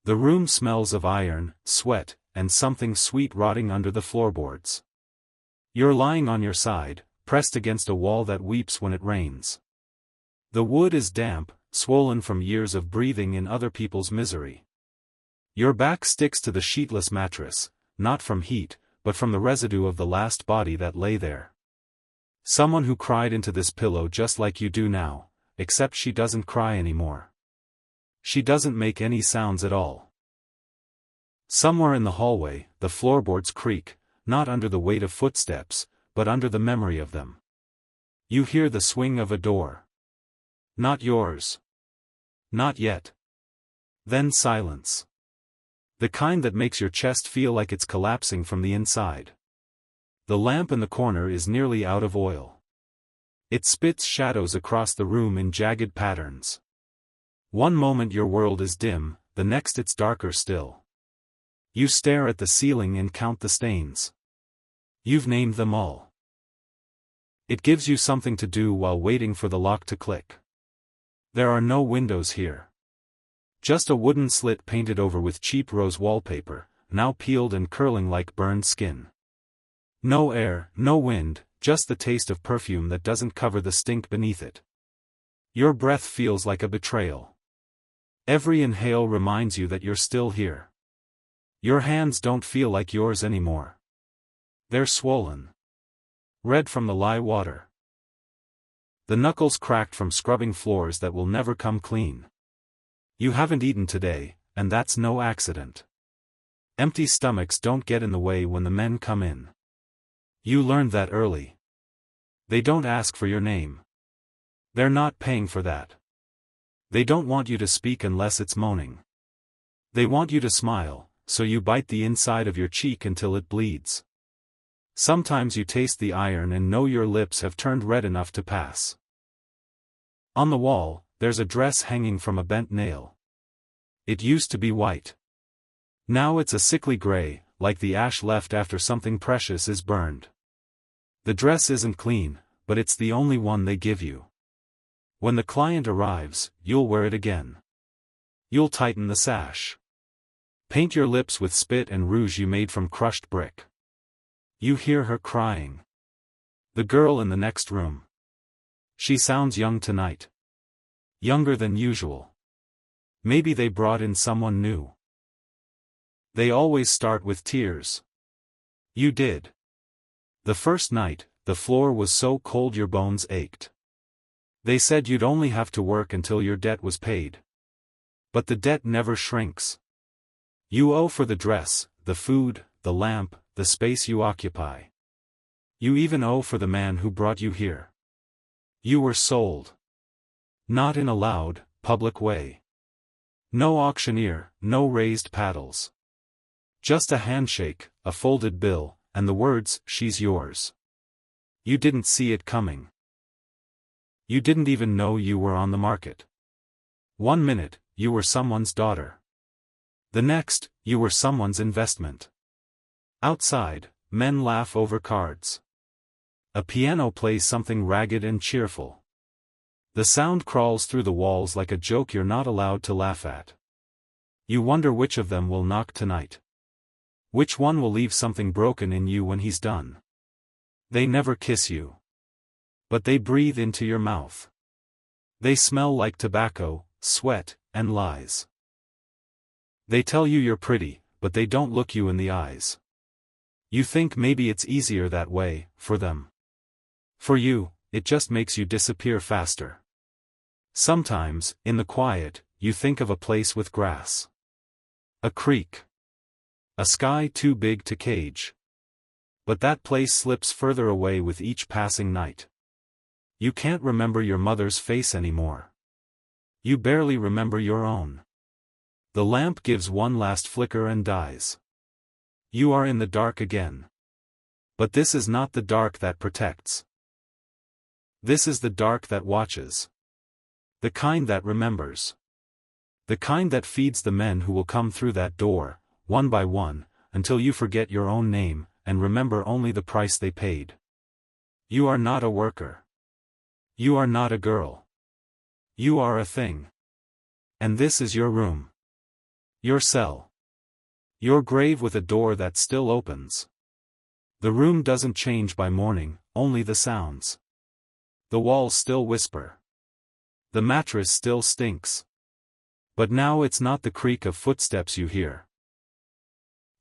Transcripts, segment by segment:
The room smells of iron, sweat, and something sweet rotting under the floorboards. You're lying on your side, pressed against a wall that weeps when it rains. The wood is damp, swollen from years of breathing in other people's misery. Your back sticks to the sheetless mattress, not from heat, but from the residue of the last body that lay there. Someone who cried into this pillow just like you do now, except she doesn't cry anymore. She doesn't make any sounds at all. Somewhere in the hallway, the floorboards creak, not under the weight of footsteps, but under the memory of them. You hear the swing of a door. Not yours. Not yet. Then silence. The kind that makes your chest feel like it's collapsing from the inside. The lamp in the corner is nearly out of oil. It spits shadows across the room in jagged patterns. One moment your world is dim, the next it's darker still. You stare at the ceiling and count the stains. You've named them all. It gives you something to do while waiting for the lock to click. There are no windows here. Just a wooden slit painted over with cheap rose wallpaper, now peeled and curling like burned skin. No air, no wind, just the taste of perfume that doesn't cover the stink beneath it. Your breath feels like a betrayal. Every inhale reminds you that you're still here. Your hands don't feel like yours anymore. They're swollen. Red from the lye water. The knuckles cracked from scrubbing floors that will never come clean. You haven't eaten today, and that's no accident. Empty stomachs don't get in the way when the men come in. You learned that early. They don't ask for your name. They're not paying for that. They don't want you to speak unless it's moaning. They want you to smile, so you bite the inside of your cheek until it bleeds. Sometimes you taste the iron and know your lips have turned red enough to pass. On the wall, there's a dress hanging from a bent nail. It used to be white. Now it's a sickly gray, like the ash left after something precious is burned. The dress isn't clean, but it's the only one they give you. When the client arrives, you'll wear it again. You'll tighten the sash. Paint your lips with spit and rouge you made from crushed brick. You hear her crying. The girl in the next room. She sounds young tonight. Younger than usual. Maybe they brought in someone new. They always start with tears. You did. The first night, the floor was so cold your bones ached. They said you'd only have to work until your debt was paid. But the debt never shrinks. You owe for the dress, the food, the lamp, the space you occupy. You even owe for the man who brought you here. You were sold. Not in a loud, public way. No auctioneer, no raised paddles. Just a handshake, a folded bill, and the words, "She's yours." You didn't see it coming. You didn't even know you were on the market. 1 minute, you were someone's daughter. The next, you were someone's investment. Outside, men laugh over cards. A piano plays something ragged and cheerful. The sound crawls through the walls like a joke you're not allowed to laugh at. You wonder which of them will knock tonight. Which one will leave something broken in you when he's done? They never kiss you. But they breathe into your mouth. They smell like tobacco, sweat, and lies. They tell you you're pretty, but they don't look you in the eyes. You think maybe it's easier that way, for them. For you, it just makes you disappear faster. Sometimes, in the quiet, you think of a place with grass. A creek. A sky too big to cage. But that place slips further away with each passing night. You can't remember your mother's face anymore. You barely remember your own. The lamp gives one last flicker and dies. You are in the dark again. But this is not the dark that protects. This is the dark that watches. The kind that remembers. The kind that feeds the men who will come through that door, one by one, until you forget your own name, and remember only the price they paid. You are not a worker. You are not a girl. You are a thing. And this is your room. Your cell. Your grave with a door that still opens. The room doesn't change by morning, only the sounds. The walls still whisper. The mattress still stinks. But now it's not the creak of footsteps you hear.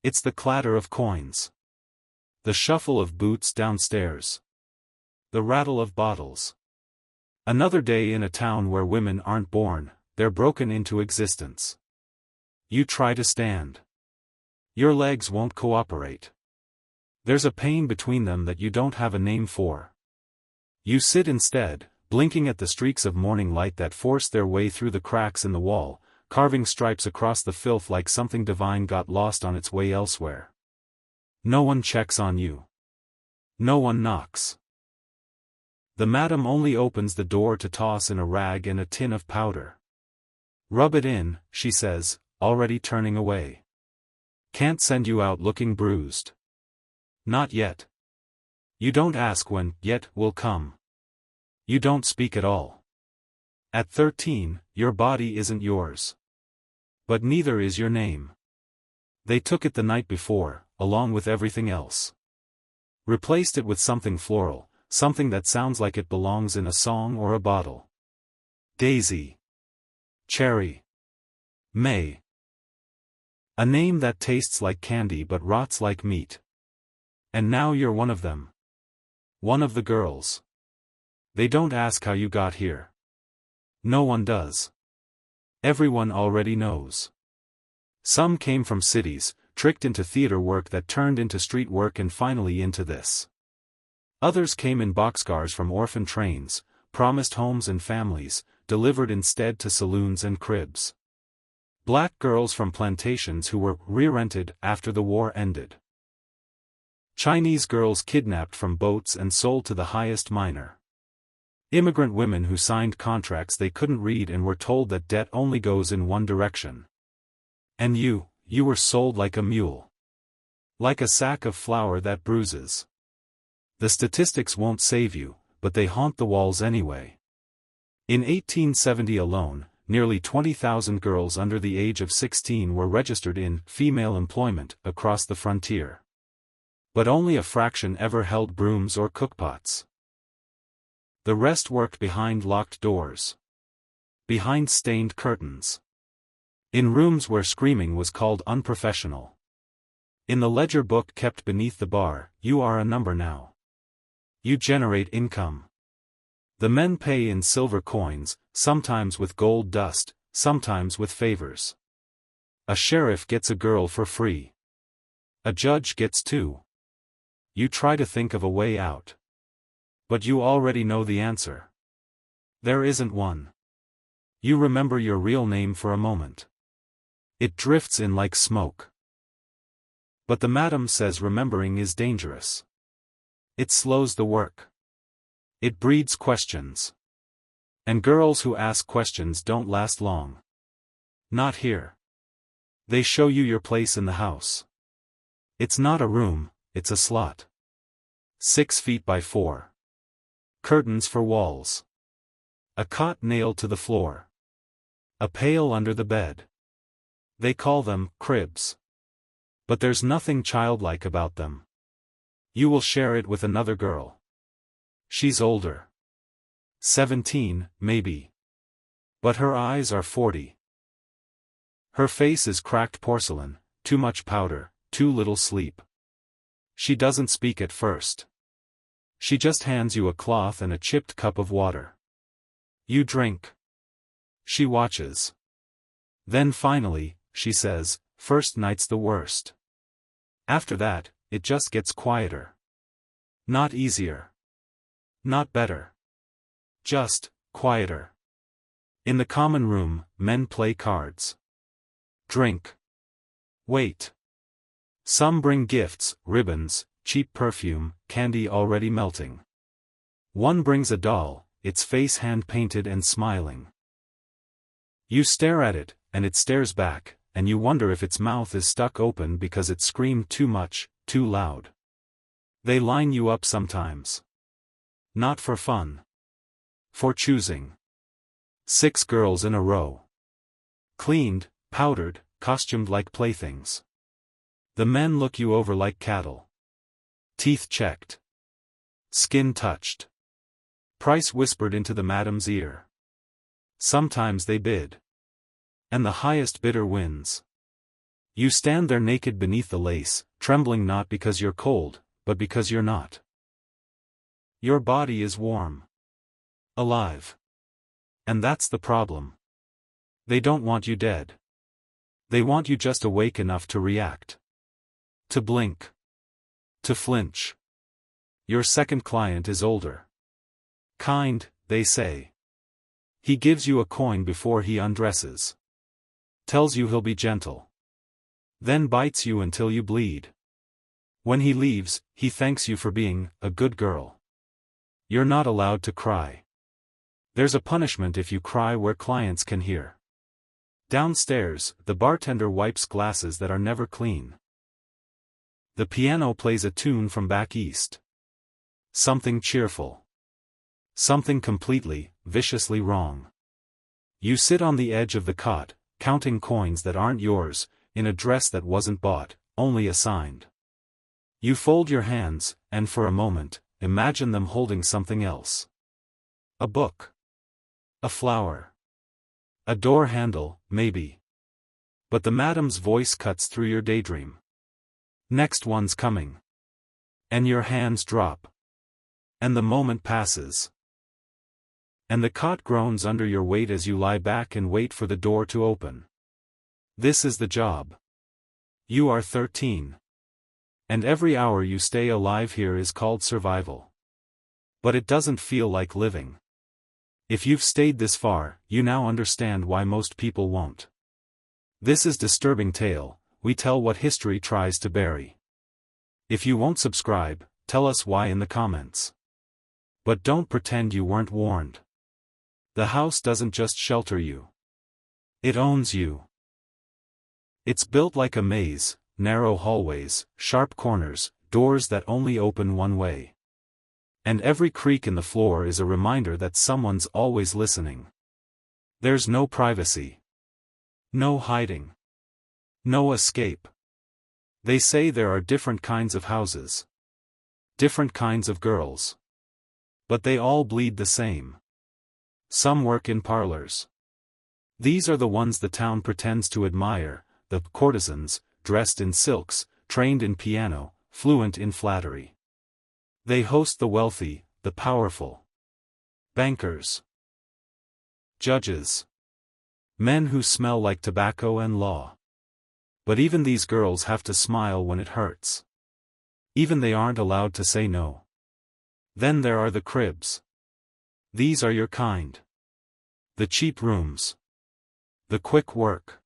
It's the clatter of coins. The shuffle of boots downstairs. The rattle of bottles. Another day in a town where women aren't born, they're broken into existence. You try to stand. Your legs won't cooperate. There's a pain between them that you don't have a name for. You sit instead, blinking at the streaks of morning light that force their way through the cracks in the wall, carving stripes across the filth like something divine got lost on its way elsewhere. No one checks on you. No one knocks. The madam only opens the door to toss in a rag and a tin of powder. Rub it in, she says, already turning away. Can't send you out looking bruised. Not yet. You don't ask when yet will come. You don't speak at all. At 13, your body isn't yours. But neither is your name. They took it the night before, along with everything else. Replaced it with something floral, something that sounds like it belongs in a song or a bottle. Daisy. Cherry. May. A name that tastes like candy but rots like meat. And now you're one of them. One of the girls. They don't ask how you got here. No one does. Everyone already knows. Some came from cities, tricked into theater work that turned into street work and finally into this. Others came in boxcars from orphan trains, promised homes and families, delivered instead to saloons and cribs. Black girls from plantations who were re-rented after the war ended. Chinese girls kidnapped from boats and sold to the highest miner. Immigrant women who signed contracts they couldn't read and were told that debt only goes in one direction. And you were sold like a mule. Like a sack of flour that bruises. The statistics won't save you, but they haunt the walls anyway. In 1870 alone, nearly 20,000 girls under the age of 16 were registered in female employment across the frontier. But only a fraction ever held brooms or cookpots. The rest worked behind locked doors. Behind stained curtains. In rooms where screaming was called unprofessional. In the ledger book kept beneath the bar, you are a number now. You generate income. The men pay in silver coins, sometimes with gold dust, sometimes with favors. A sheriff gets a girl for free. A judge gets two. You try to think of a way out. But you already know the answer. There isn't one. You remember your real name for a moment. It drifts in like smoke. But the madam says remembering is dangerous. It slows the work. It breeds questions. And girls who ask questions don't last long. Not here. They show you your place in the house. It's not a room, it's a slot. 6 feet by 4. Curtains for walls. A cot nailed to the floor. A pail under the bed. They call them cribs. But there's nothing childlike about them. You will share it with another girl. She's older. 17, maybe. But her eyes are 40. Her face is cracked porcelain, too much powder, too little sleep. She doesn't speak at first. She just hands you a cloth and a chipped cup of water. You drink. She watches. Then finally, she says, first night's the worst. After that, it just gets quieter. Not easier. Not better. Just, quieter. In the common room, men play cards. Drink. Wait. Some bring gifts, ribbons, cheap perfume, candy already melting. One brings a doll, its face hand-painted and smiling. You stare at it, and it stares back, and you wonder if its mouth is stuck open because it screamed too much, too loud. They line you up sometimes. Not for fun. For choosing. 6 girls in a row. Cleaned, powdered, costumed like playthings. The men look you over like cattle. Teeth checked. Skin touched. Price whispered into the madam's ear. Sometimes they bid. And the highest bidder wins. You stand there naked beneath the lace, trembling not because you're cold, but because you're not. Your body is warm. Alive. And that's the problem. They don't want you dead. They want you just awake enough to react. To blink. To flinch. Your second client is older. Kind, they say. He gives you a coin before he undresses. Tells you he'll be gentle. Then bites you until you bleed. When he leaves, he thanks you for being a good girl. You're not allowed to cry. There's a punishment if you cry where clients can hear. Downstairs, the bartender wipes glasses that are never clean. The piano plays a tune from back east. Something cheerful. Something completely, viciously wrong. You sit on the edge of the cot, counting coins that aren't yours, in a dress that wasn't bought, only assigned. You fold your hands, and for a moment, imagine them holding something else. A book. A flower. A door handle, maybe. But the madam's voice cuts through your daydream. Next one's coming. And your hands drop. And the moment passes. And the cot groans under your weight as you lie back and wait for the door to open. This is the job. You are 13. And every hour you stay alive here is called survival. But it doesn't feel like living. If you've stayed this far, you now understand why most people won't. This is Disturbing Tale, we tell what history tries to bury. If you won't subscribe, tell us why in the comments. But don't pretend you weren't warned. The house doesn't just shelter you. It owns you. It's built like a maze, narrow hallways, sharp corners, doors that only open one way. And every creak in the floor is a reminder that someone's always listening. There's no privacy. No hiding. No escape. They say there are different kinds of houses. Different kinds of girls. But they all bleed the same. Some work in parlors. These are the ones the town pretends to admire, the courtesans, dressed in silks, trained in piano, fluent in flattery. They host the wealthy, the powerful. Bankers. Judges. Men who smell like tobacco and law. But even these girls have to smile when it hurts. Even they aren't allowed to say no. Then there are the cribs. These are your kind. The cheap rooms. The quick work.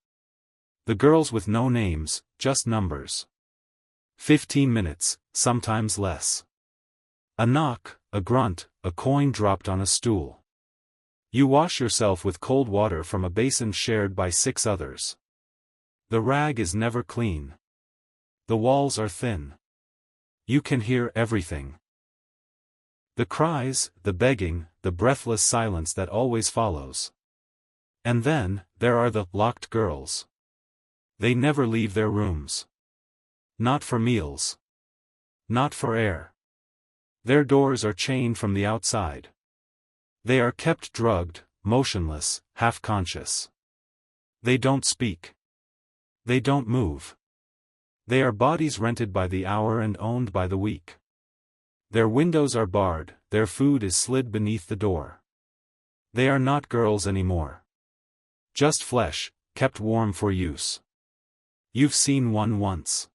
The girls with no names, just numbers. 15 minutes, sometimes less. A knock, a grunt, a coin dropped on a stool. You wash yourself with cold water from a basin shared by 6 others. The rag is never clean. The walls are thin. You can hear everything. The cries, the begging, the breathless silence that always follows. And then, there are the locked girls. They never leave their rooms. Not for meals. Not for air. Their doors are chained from the outside. They are kept drugged, motionless, half-conscious. They don't speak. They don't move. They are bodies rented by the hour and owned by the week. Their windows are barred, their food is slid beneath the door. They are not girls anymore. Just flesh, kept warm for use. You've seen one once.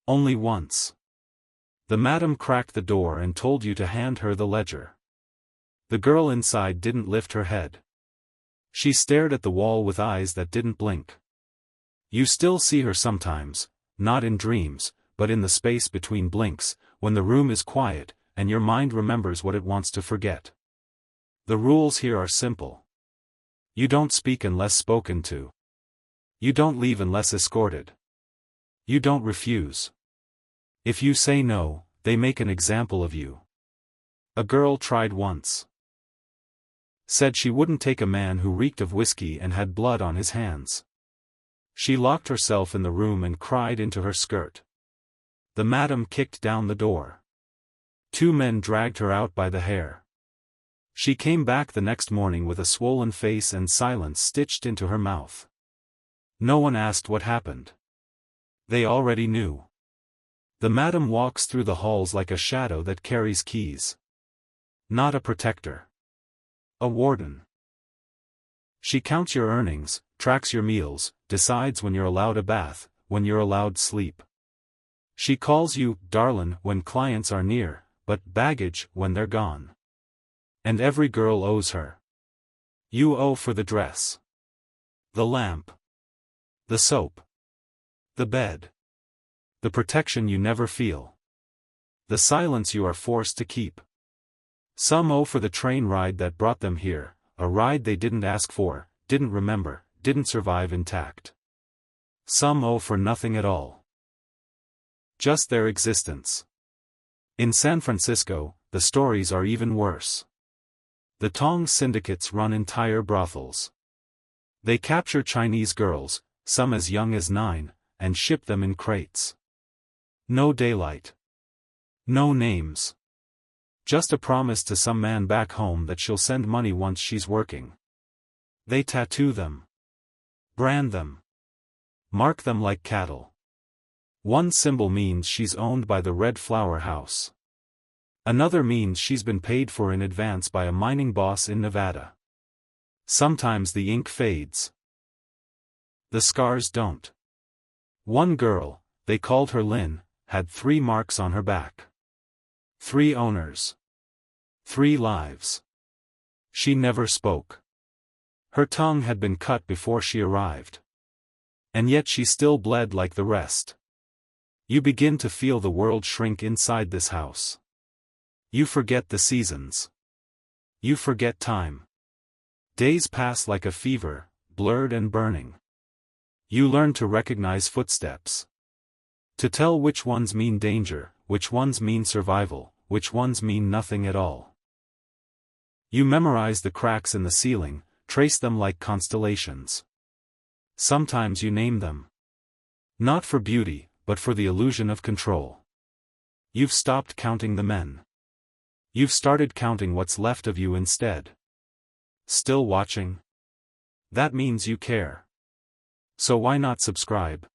Only once. The madam cracked the door and told you to hand her the ledger. The girl inside didn't lift her head. She stared at the wall with eyes that didn't blink. You still see her sometimes, not in dreams, but in the space between blinks, when the room is quiet, and your mind remembers what it wants to forget. The rules here are simple. You don't speak unless spoken to. You don't leave unless escorted. You don't refuse. If you say no, they make an example of you. A girl tried once. Said she wouldn't take a man who reeked of whiskey and had blood on his hands. She locked herself in the room and cried into her skirt. The madam kicked down the door. 2 men dragged her out by the hair. She came back the next morning with a swollen face and silence stitched into her mouth. No one asked what happened. They already knew. The madam walks through the halls like a shadow that carries keys. Not a protector. A warden. She counts your earnings, tracks your meals, decides when you're allowed a bath, when you're allowed sleep. She calls you darlin' when clients are near, but baggage when they're gone. And every girl owes her. You owe for the dress, the lamp, the soap, the bed, the protection you never feel, the silence you are forced to keep. Some owe for the train ride that brought them here, a ride they didn't ask for, didn't remember, didn't survive intact. Some owe for nothing at all. Just their existence. In San Francisco, the stories are even worse. The Tong syndicates run entire brothels. They capture Chinese girls, some as young as 9, and ship them in crates. No daylight. No names. Just a promise to some man back home that she'll send money once she's working. They tattoo them. Brand them. Mark them like cattle. One symbol means she's owned by the Red Flower House. Another means she's been paid for in advance by a mining boss in Nevada. Sometimes the ink fades. The scars don't. One girl, they called her Lynn, had 3 marks on her back. 3 owners. 3 lives. She never spoke. Her tongue had been cut before she arrived. And yet she still bled like the rest. You begin to feel the world shrink inside this house. You forget the seasons. You forget time. Days pass like a fever, blurred and burning. You learn to recognize footsteps. To tell which ones mean danger, which ones mean survival, which ones mean nothing at all. You memorize the cracks in the ceiling, trace them like constellations. Sometimes you name them. Not for beauty, but for the illusion of control. You've stopped counting the men. You've started counting what's left of you instead. Still watching? That means you care. So why not subscribe?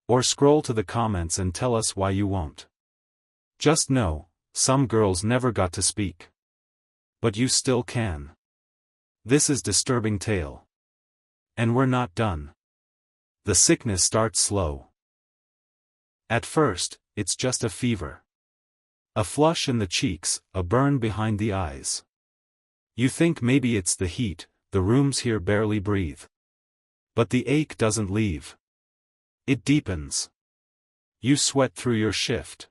Or scroll to the comments and tell us why you won't. Just know, some girls never got to speak. But you still can. This is Disturbing Tale. And we're not done. The sickness starts slow. At first, it's just a fever. A flush in the cheeks, a burn behind the eyes. You think maybe it's the heat, the rooms here barely breathe. But the ache doesn't leave. It deepens. You sweat through your shift.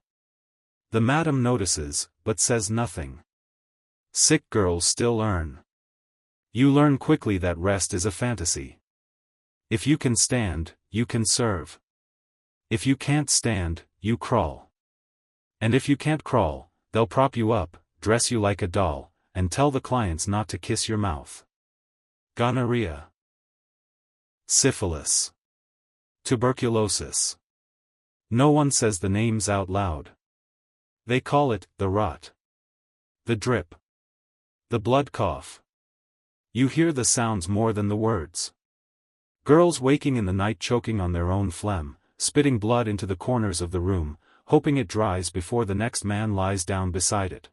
The madam notices, but says nothing. Sick girls still earn. You learn quickly that rest is a fantasy. If you can stand, you can serve. If you can't stand, you crawl. And if you can't crawl, they'll prop you up, dress you like a doll, and tell the clients not to kiss your mouth. Gonorrhea. Syphilis. Tuberculosis. No one says the names out loud. They call it the rot. The drip. The blood cough. You hear the sounds more than the words. Girls waking in the night choking on their own phlegm, spitting blood into the corners of the room, hoping it dries before the next man lies down beside it.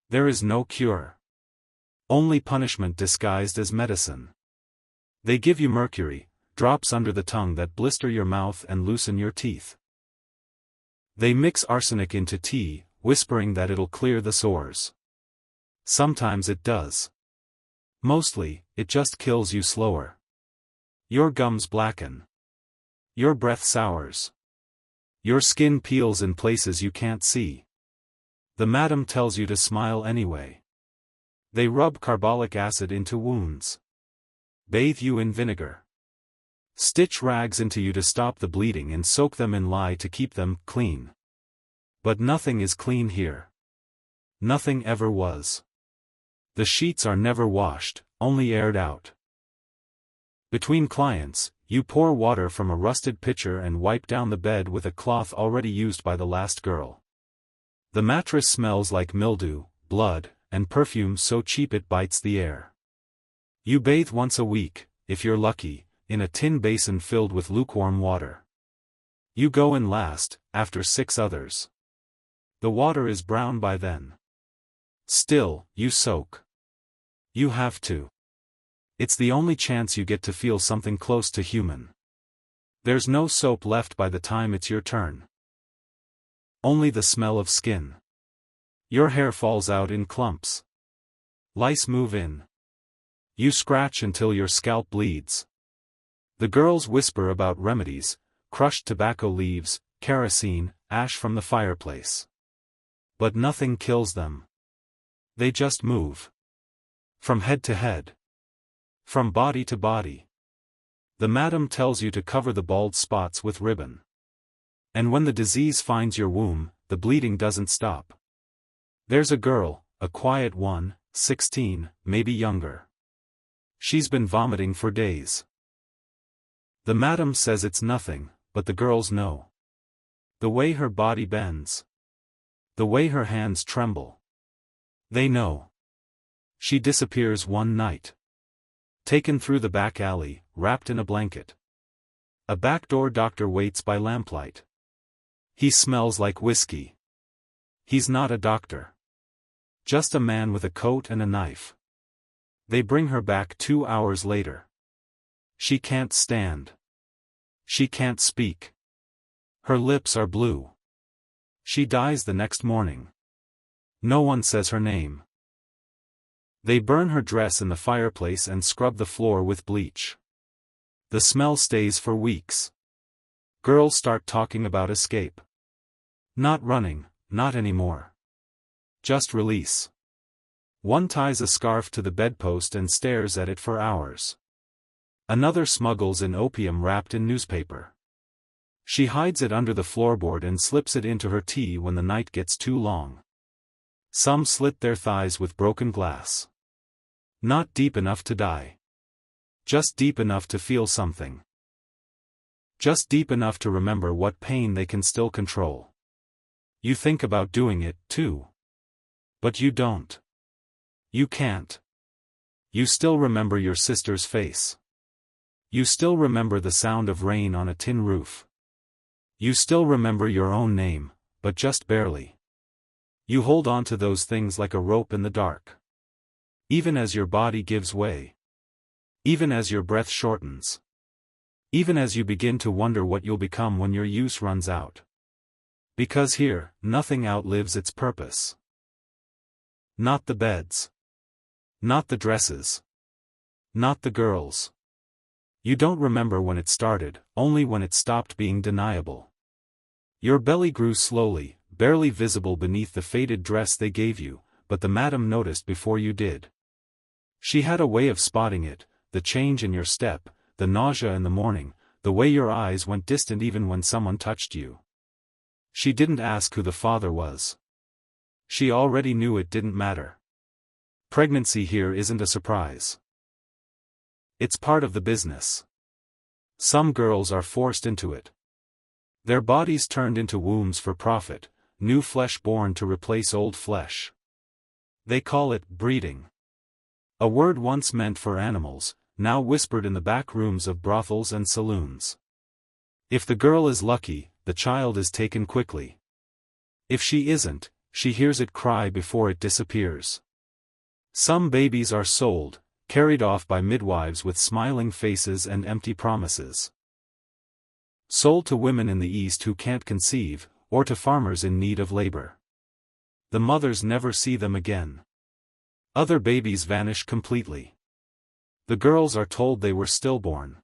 There is no cure. Only punishment disguised as medicine. They give you mercury, drops under the tongue that blister your mouth and loosen your teeth. They mix arsenic into tea, whispering that it'll clear the sores. Sometimes it does. Mostly, it just kills you slower. Your gums blacken. Your breath sours. Your skin peels in places you can't see. The madam tells you to smile anyway. They rub carbolic acid into wounds. Bathe you in vinegar. Stitch rags into you to stop the bleeding and soak them in lye to keep them clean. But nothing is clean here. Nothing ever was. The sheets are never washed, only aired out. Between clients, You pour water from a rusted pitcher and wipe down the bed with a cloth already used by the last girl. The mattress smells like mildew, blood, and perfume so cheap it bites the air. You bathe once a week, if you're lucky, in a tin basin filled with lukewarm water. You go in last, after 6 others. The water is brown by then. Still, you soak. You have to. It's the only chance you get to feel something close to human. There's no soap left by the time it's your turn. Only the smell of skin. Your hair falls out in clumps. Lice move in. You scratch until your scalp bleeds. The girls whisper about remedies, crushed tobacco leaves, kerosene, ash from the fireplace. But nothing kills them. They just move. From head to head. From body to body. The madam tells you to cover the bald spots with ribbon. And when the disease finds your womb, the bleeding doesn't stop. There's a girl, a quiet one, 16, maybe younger. She's been vomiting for days. The madam says it's nothing, but the girls know. The way her body bends. The way her hands tremble. They know. She disappears one night. Taken through the back alley, wrapped in a blanket. A backdoor doctor waits by lamplight. He smells like whiskey. He's not a doctor. Just a man with a coat and a knife. They bring her back 2 hours later. She can't stand. She can't speak. Her lips are blue. She dies the next morning. No one says her name. They burn her dress in the fireplace and scrub the floor with bleach. The smell stays for weeks. Girls start talking about escape. Not running, not anymore. Just release. One ties a scarf to the bedpost and stares at it for hours. Another smuggles in opium wrapped in newspaper. She hides it under the floorboard and slips it into her tea when the night gets too long. Some slit their thighs with broken glass. Not deep enough to die. Just deep enough to feel something. Just deep enough to remember what pain they can still control. You think about doing it, too. But you don't. You can't. You still remember your sister's face. You still remember the sound of rain on a tin roof. You still remember your own name, but just barely. You hold on to those things like a rope in the dark. Even as your body gives way. Even as your breath shortens. Even as you begin to wonder what you'll become when your use runs out. Because here, nothing outlives its purpose. Not the beds. Not the dresses. Not the girls. You don't remember when it started, only when it stopped being deniable. Your belly grew slowly, barely visible beneath the faded dress they gave you, but the madam noticed before you did. She had a way of spotting it, the change in your step, the nausea in the morning, the way your eyes went distant even when someone touched you. She didn't ask who the father was. She already knew it didn't matter. Pregnancy here isn't a surprise. It's part of the business. Some girls are forced into it. Their bodies turned into wombs for profit, new flesh born to replace old flesh. They call it breeding. A word once meant for animals, now whispered in the back rooms of brothels and saloons. If the girl is lucky, the child is taken quickly. If she isn't, she hears it cry before it disappears. Some babies are sold, carried off by midwives with smiling faces and empty promises. Sold to women in the East who can't conceive, or to farmers in need of labor. The mothers never see them again. Other babies vanish completely. The girls are told they were stillborn.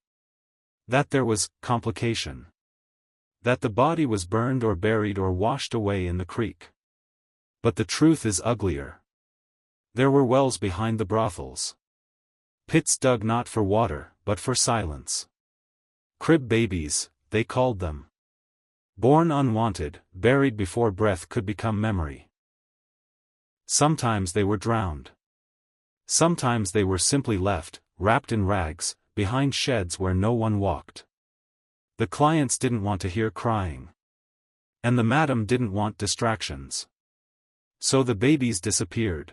That there was complication. That the body was burned or buried or washed away in the creek. But the truth is uglier. There were wells behind the brothels. Pits dug not for water, but for silence. Crib babies, they called them. Born unwanted, buried before breath could become memory. Sometimes they were drowned. Sometimes they were simply left, wrapped in rags, behind sheds where no one walked. The clients didn't want to hear crying. And the madam didn't want distractions. So the babies disappeared.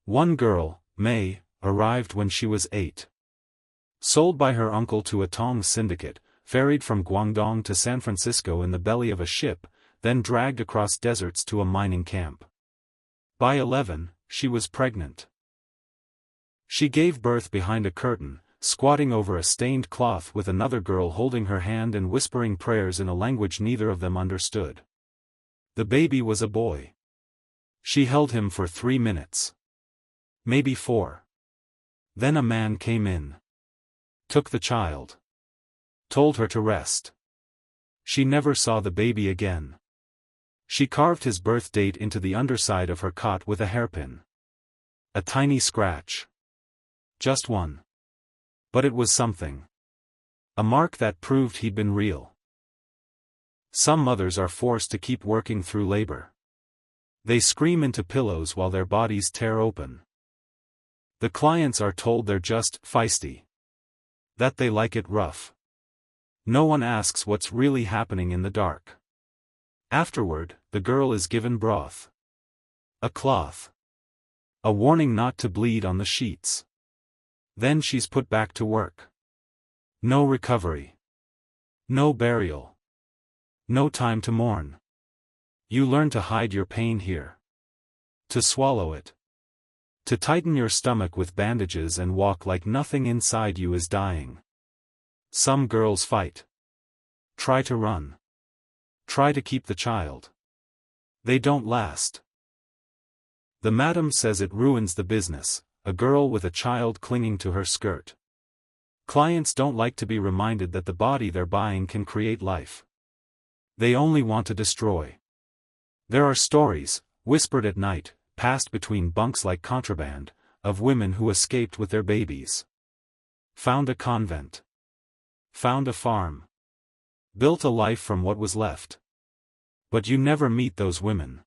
One girl, May, arrived when she was 8. Sold by her uncle to a Tong syndicate, ferried from Guangdong to San Francisco in the belly of a ship, then dragged across deserts to a mining camp. By 11, she was pregnant. She gave birth behind a curtain, squatting over a stained cloth with another girl holding her hand and whispering prayers in a language neither of them understood. The baby was a boy. She held him for 3 minutes. Maybe 4. Then a man came in. Took the child. Told her to rest. She never saw the baby again. She carved his birth date into the underside of her cot with a hairpin. A tiny scratch. Just one. But it was something. A mark that proved he'd been real. Some mothers are forced to keep working through labor. They scream into pillows while their bodies tear open. The clients are told they're just feisty. That they like it rough. No one asks what's really happening in the dark. Afterward, the girl is given broth. A cloth. A warning not to bleed on the sheets. Then she's put back to work. No recovery. No burial. No time to mourn. You learn to hide your pain here. To swallow it. To tighten your stomach with bandages and walk like nothing inside you is dying. Some girls fight. Try to run. Try to keep the child. They don't last. The madam says it ruins the business, a girl with a child clinging to her skirt. Clients don't like to be reminded that the body they're buying can create life. They only want to destroy. There are stories, whispered at night, passed between bunks like contraband, of women who escaped with their babies. Found a convent. Found a farm. Built a life from what was left. But you never meet those women.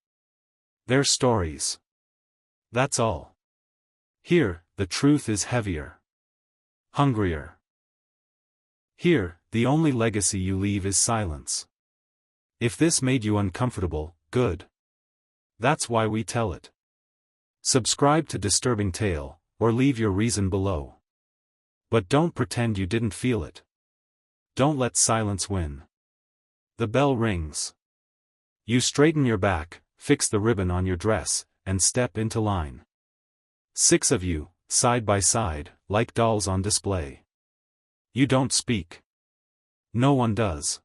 Their stories. That's all. Here, the truth is heavier. Hungrier. Here, the only legacy you leave is silence. If this made you uncomfortable, good. That's why we tell it. Subscribe to Disturbing Tale, or leave your reason below. But don't pretend you didn't feel it. Don't let silence win. The bell rings. You straighten your back, fix the ribbon on your dress, and step into line. 6 of you, side by side, like dolls on display. You don't speak. No one does.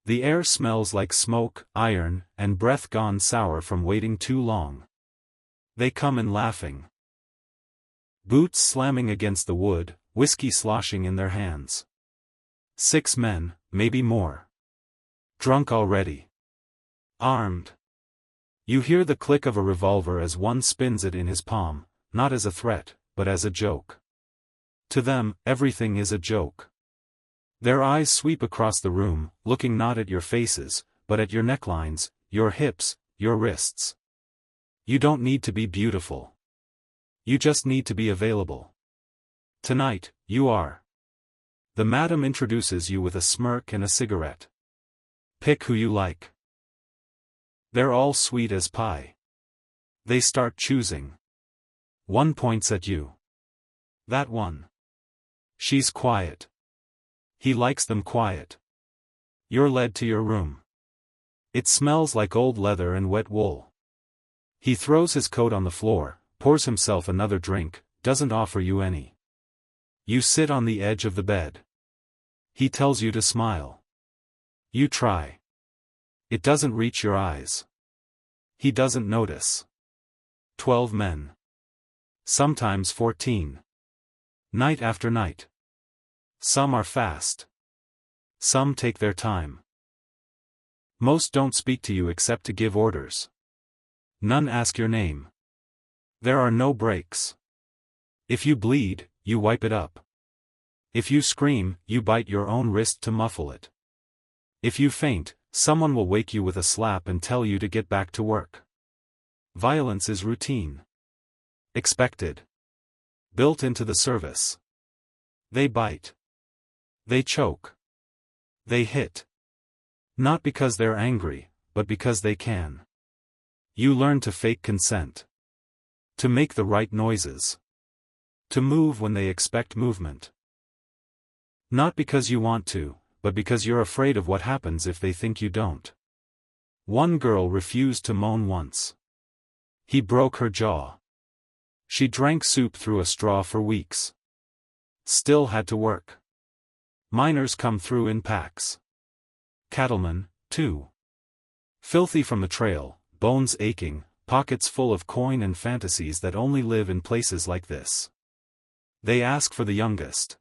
The air smells like smoke, iron, and breath gone sour from waiting too long. They come in laughing. Boots slamming against the wood, whiskey sloshing in their hands. 6 men, maybe more. Drunk already. Armed. You hear the click of a revolver as one spins it in his palm, not as a threat, but as a joke. To them, everything is a joke. Their eyes sweep across the room, looking not at your faces, but at your necklines, your hips, your wrists. You don't need to be beautiful. You just need to be available. Tonight, you are. The madam introduces you with a smirk and a cigarette. Pick who you like. They're all sweet as pie. They start choosing. One points at you. That one. She's quiet. He likes them quiet. You're led to your room. It smells like old leather and wet wool. He throws his coat on the floor, pours himself another drink, doesn't offer you any. You sit on the edge of the bed. He tells you to smile. You try. It doesn't reach your eyes. He doesn't notice. 12 men. Sometimes 14. Night after night. Some are fast. Some take their time. Most don't speak to you except to give orders. None ask your name. There are no breaks. If you bleed, you wipe it up. If you scream, you bite your own wrist to muffle it. If you faint, someone will wake you with a slap and tell you to get back to work. Violence is routine. Expected. Built into the service. They bite. They choke. They hit. Not because they're angry, but because they can. You learn to fake consent. To make the right noises. To move when they expect movement. Not because you want to, but because you're afraid of what happens if they think you don't. One girl refused to moan once. He broke her jaw. She drank soup through a straw for weeks. Still had to work. Miners come through in packs. Cattlemen, too. Filthy from the trail, bones aching, pockets full of coin and fantasies that only live in places like this. They ask for the youngest.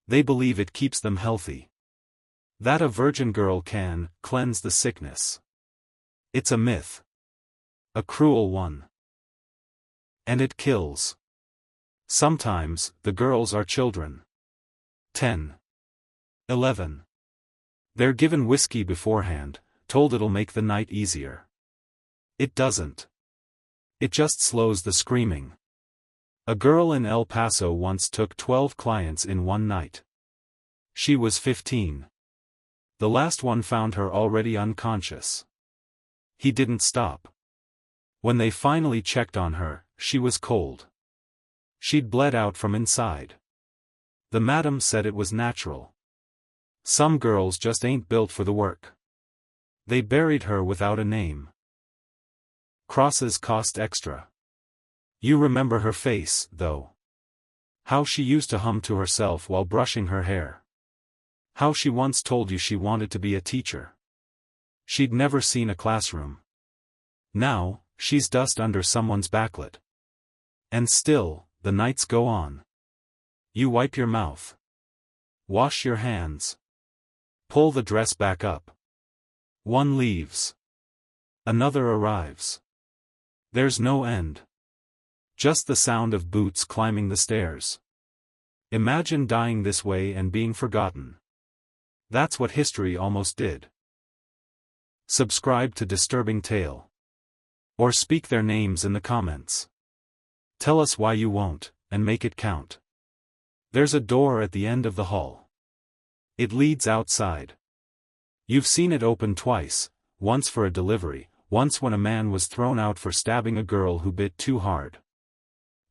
They believe it keeps them healthy. That a virgin girl can cleanse the sickness. It's a myth. A cruel one. And it kills. Sometimes, the girls are children. 10. 11. They're given whiskey beforehand, told it'll make the night easier. It doesn't. It just slows the screaming. A girl in El Paso once took 12 clients in one night. She was 15. The last one found her already unconscious. He didn't stop. When they finally checked on her, she was cold. She'd bled out from inside. The madam said it was natural. Some girls just ain't built for the work. They buried her without a name. Crosses cost extra. You remember her face, though. How she used to hum to herself while brushing her hair. How she once told you she wanted to be a teacher. She'd never seen a classroom. Now, she's dust under someone's backlit. And still, the nights go on. You wipe your mouth. Wash your hands. Pull the dress back up. One leaves. Another arrives. There's no end. Just the sound of boots climbing the stairs. Imagine dying this way and being forgotten. That's what history almost did. Subscribe to Disturbing Tale. Or speak their names in the comments. Tell us why you won't, and make it count. There's a door at the end of the hall. It leads outside. You've seen it open twice, once for a delivery, once when a man was thrown out for stabbing a girl who bit too hard.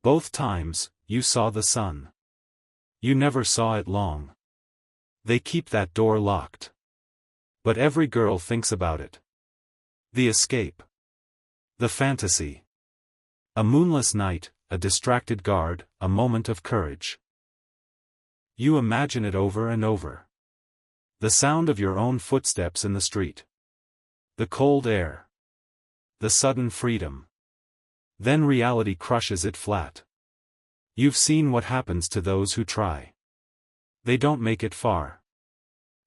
Both times, you saw the sun. You never saw it long. They keep that door locked. But every girl thinks about it. The escape. The fantasy. A moonless night, a distracted guard, a moment of courage. You imagine it over and over. The sound of your own footsteps in the street. The cold air. The sudden freedom. Then reality crushes it flat. You've seen what happens to those who try. They don't make it far.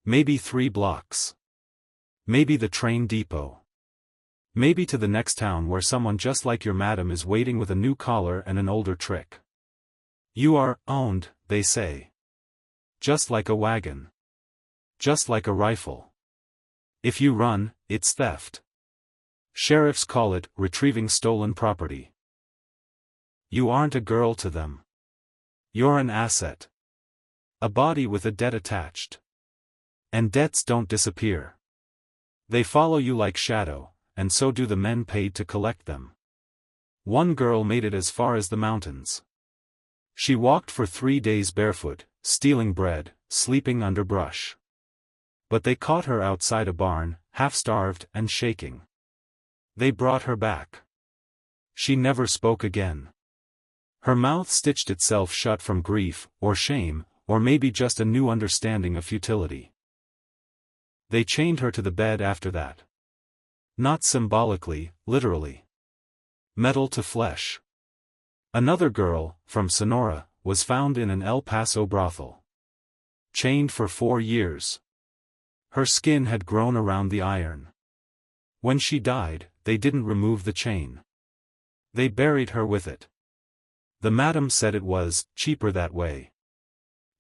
Maybe 3 blocks. Maybe the train depot. Maybe to the next town where someone just like your madam is waiting with a new collar and an older trick. You are owned, they say. Just like a wagon. Just like a rifle. If you run, it's theft. Sheriffs call it retrieving stolen property. You aren't a girl to them. You're an asset. A body with a debt attached. And debts don't disappear. They follow you like shadow, and so do the men paid to collect them. One girl made it as far as the mountains. She walked for 3 days barefoot, stealing bread, sleeping under brush. But they caught her outside a barn, half-starved and shaking. They brought her back. She never spoke again. Her mouth stitched itself shut from grief, or shame, or maybe just a new understanding of futility. They chained her to the bed after that. Not symbolically, literally. Metal to flesh. Another girl, from Sonora, was found in an El Paso brothel. Chained for 4 years. Her skin had grown around the iron. When she died, they didn't remove the chain. They buried her with it. The madam said it was cheaper that way.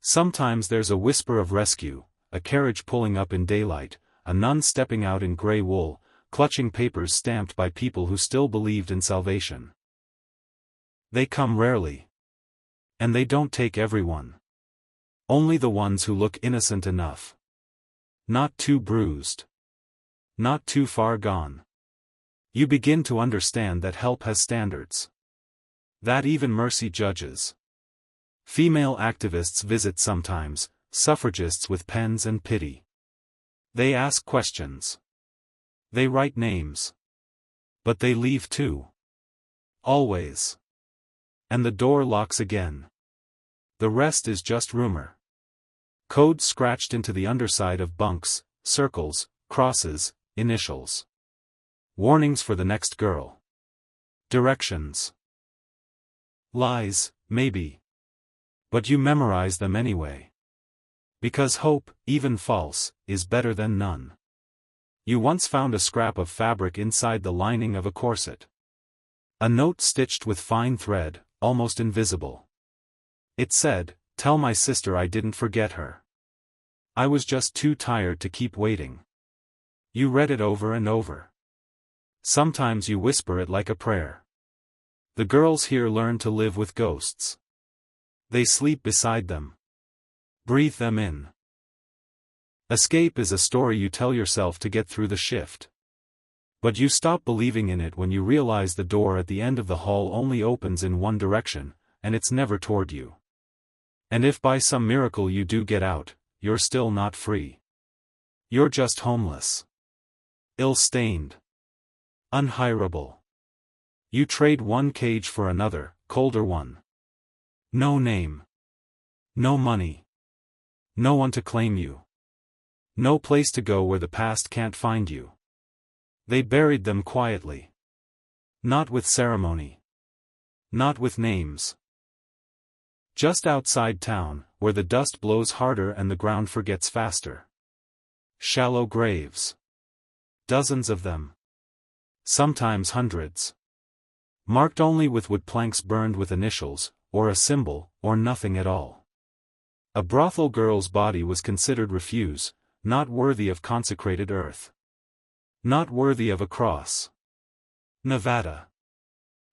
Sometimes there's a whisper of rescue, a carriage pulling up in daylight, a nun stepping out in gray wool, clutching papers stamped by people who still believed in salvation. They come rarely. And they don't take everyone. Only the ones who look innocent enough. Not too bruised. Not too far gone. You begin to understand that help has standards. That even mercy judges. Female activists visit sometimes, suffragists with pens and pity. They ask questions. They write names. But they leave too. Always. And the door locks again. The rest is just rumor. Code scratched into the underside of bunks, circles, crosses, initials. Warnings for the next girl. Directions. Lies, maybe. But you memorize them anyway. Because hope, even false, is better than none. You once found a scrap of fabric inside the lining of a corset. A note stitched with fine thread, almost invisible. It said, "Tell my sister I didn't forget her. I was just too tired to keep waiting." You read it over and over. Sometimes you whisper it like a prayer. The girls here learn to live with ghosts. They sleep beside them. Breathe them in. Escape is a story you tell yourself to get through the shift. But you stop believing in it when you realize the door at the end of the hall only opens in one direction, and it's never toward you. And if by some miracle you do get out, you're still not free. You're just homeless. Ill-stained. Unhireable. You trade one cage for another, colder one. No name. No money. No one to claim you. No place to go where the past can't find you. They buried them quietly. Not with ceremony. Not with names. Just outside town, where the dust blows harder and the ground forgets faster. Shallow graves. Dozens of them. Sometimes hundreds. Marked only with wood planks burned with initials, or a symbol, or nothing at all. A brothel girl's body was considered refuse, not worthy of consecrated earth. Not worthy of a cross. Nevada.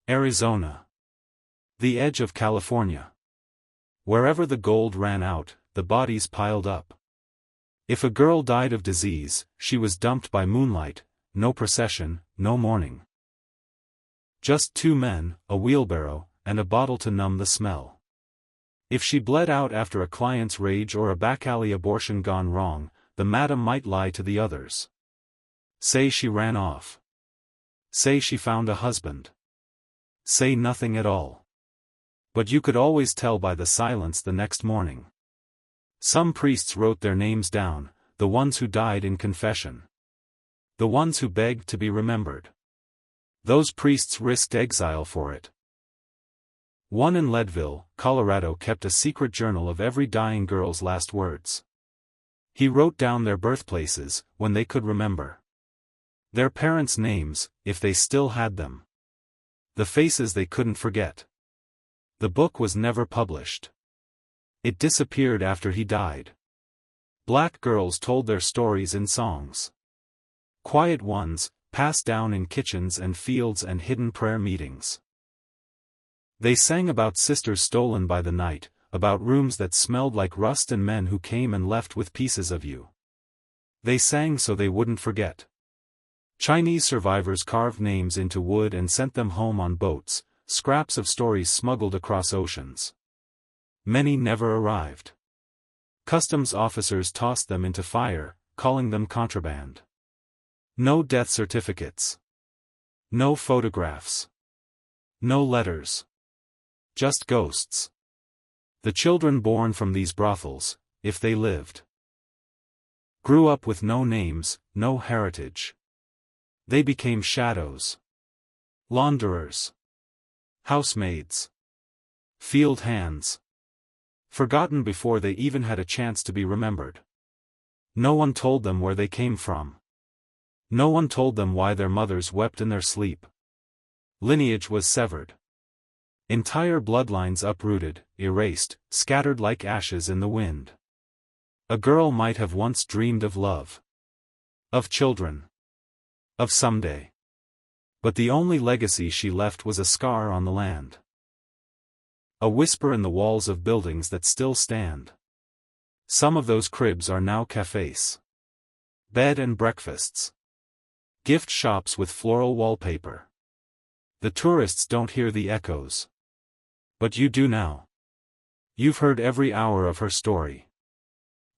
Arizona. The edge of California. Wherever the gold ran out, the bodies piled up. If a girl died of disease, she was dumped by moonlight, no procession, no mourning. Just two men, a wheelbarrow, and a bottle to numb the smell. If she bled out after a client's rage or a back-alley abortion gone wrong, the madam might lie to the others. Say she ran off. Say she found a husband. Say nothing at all. But you could always tell by the silence the next morning. Some priests wrote their names down, the ones who died in confession. The ones who begged to be remembered. Those priests risked exile for it. One in Leadville, Colorado kept a secret journal of every dying girl's last words. He wrote down their birthplaces, when they could remember. Their parents' names, if they still had them. The faces they couldn't forget. The book was never published. It disappeared after he died. Black girls told their stories in songs. Quiet ones, passed down in kitchens and fields and hidden prayer meetings. They sang about sisters stolen by the night, about rooms that smelled like rust and men who came and left with pieces of you. They sang so they wouldn't forget. Chinese survivors carved names into wood and sent them home on boats, scraps of stories smuggled across oceans. Many never arrived. Customs officers tossed them into fire, calling them contraband. No death certificates. No photographs. No letters. Just ghosts. The children born from these brothels, if they lived, grew up with no names, no heritage. They became shadows. Launderers. Housemaids. Field hands. Forgotten before they even had a chance to be remembered. No one told them where they came from. No one told them why their mothers wept in their sleep. Lineage was severed. Entire bloodlines uprooted, erased, scattered like ashes in the wind. A girl might have once dreamed of love. Of children. Of someday. But the only legacy she left was a scar on the land. A whisper in the walls of buildings that still stand. Some of those cribs are now cafes. Bed and breakfasts. Gift shops with floral wallpaper. The tourists don't hear the echoes. But you do now. You've heard every hour of her story.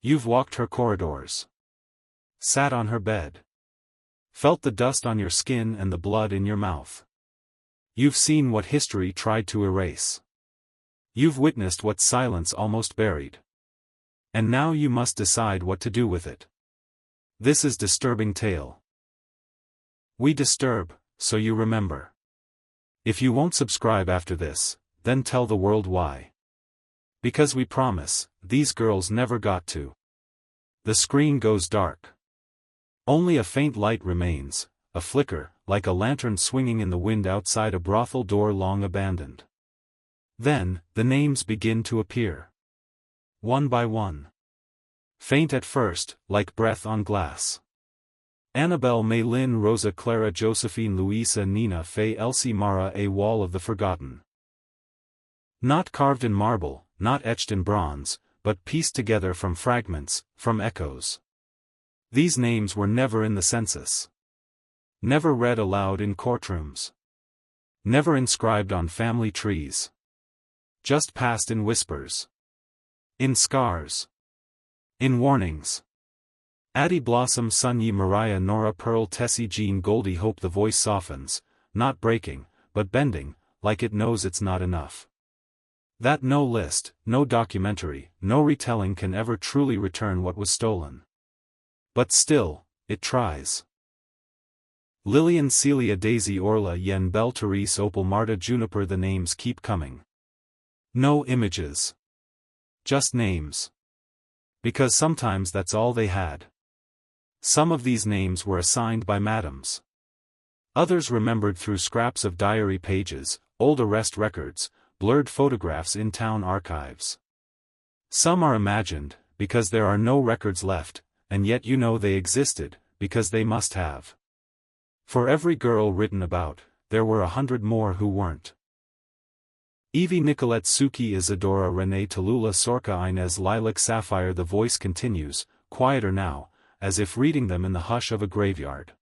You've walked her corridors. Sat on her bed. Felt the dust on your skin and the blood in your mouth. You've seen what history tried to erase. You've witnessed what silence almost buried. And now you must decide what to do with it. This is Disturbing Tale. We disturb, so you remember. If you won't subscribe after this, then tell the world why. Because we promise, these girls never got to. The screen goes dark. Only a faint light remains, a flicker, like a lantern swinging in the wind outside a brothel door long abandoned. Then, the names begin to appear. One by one. Faint at first, like breath on glass. Annabelle, May, Lynn, Rosa, Clara, Josephine, Louisa, Nina, Faye, Elsie, Mara. A wall of the forgotten. Not carved in marble, not etched in bronze, but pieced together from fragments, from echoes. These names were never in the census. Never read aloud in courtrooms. Never inscribed on family trees. Just passed in whispers. In scars. In warnings. Addie, Blossom, Sunyi, Mariah, Nora, Pearl, Tessie, Jean, Goldie. Hope. The voice softens, not breaking, but bending, like it knows it's not enough. That no list, no documentary, no retelling can ever truly return what was stolen. But still, it tries. Lillian, Celia, Daisy, Orla, Yen, Belle, Therese, Opal, Marta, Juniper. The names keep coming. No images. Just names. Because sometimes that's all they had. Some of these names were assigned by madams. Others remembered through scraps of diary pages, old arrest records, blurred photographs in town archives. Some are imagined, because there are no records left, and yet you know they existed, because they must have. For every girl written about, there were 100 more who weren't. Evie, Nicolette, Suki, Isadora, Renee, Tallulah, Sorka, Inez, Lilac, Sapphire. The voice continues, quieter now, as if reading them in the hush of a graveyard.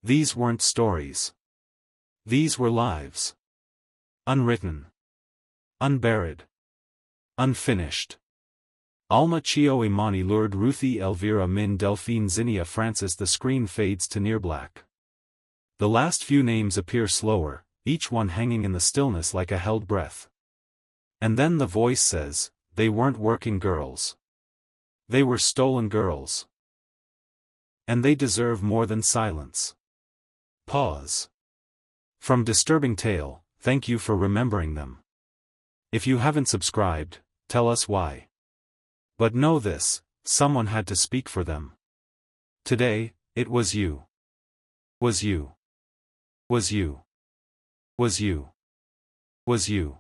These weren't stories. These were lives. Unwritten. Unburied. Unfinished. Alma, Chio, Imani, Lourdes, Ruthie, Elvira, Min, Delphine, Zinnia, Francis. The screen fades to near black. The last few names appear slower, each one hanging in the stillness like a held breath. And then the voice says, they weren't working girls. They were stolen girls. And they deserve more than silence. Pause. From Disturbing Tale, thank you for remembering them. If you haven't subscribed, tell us why. But know this, someone had to speak for them. Today, it was you. Was you. Was you. Was you. Was you.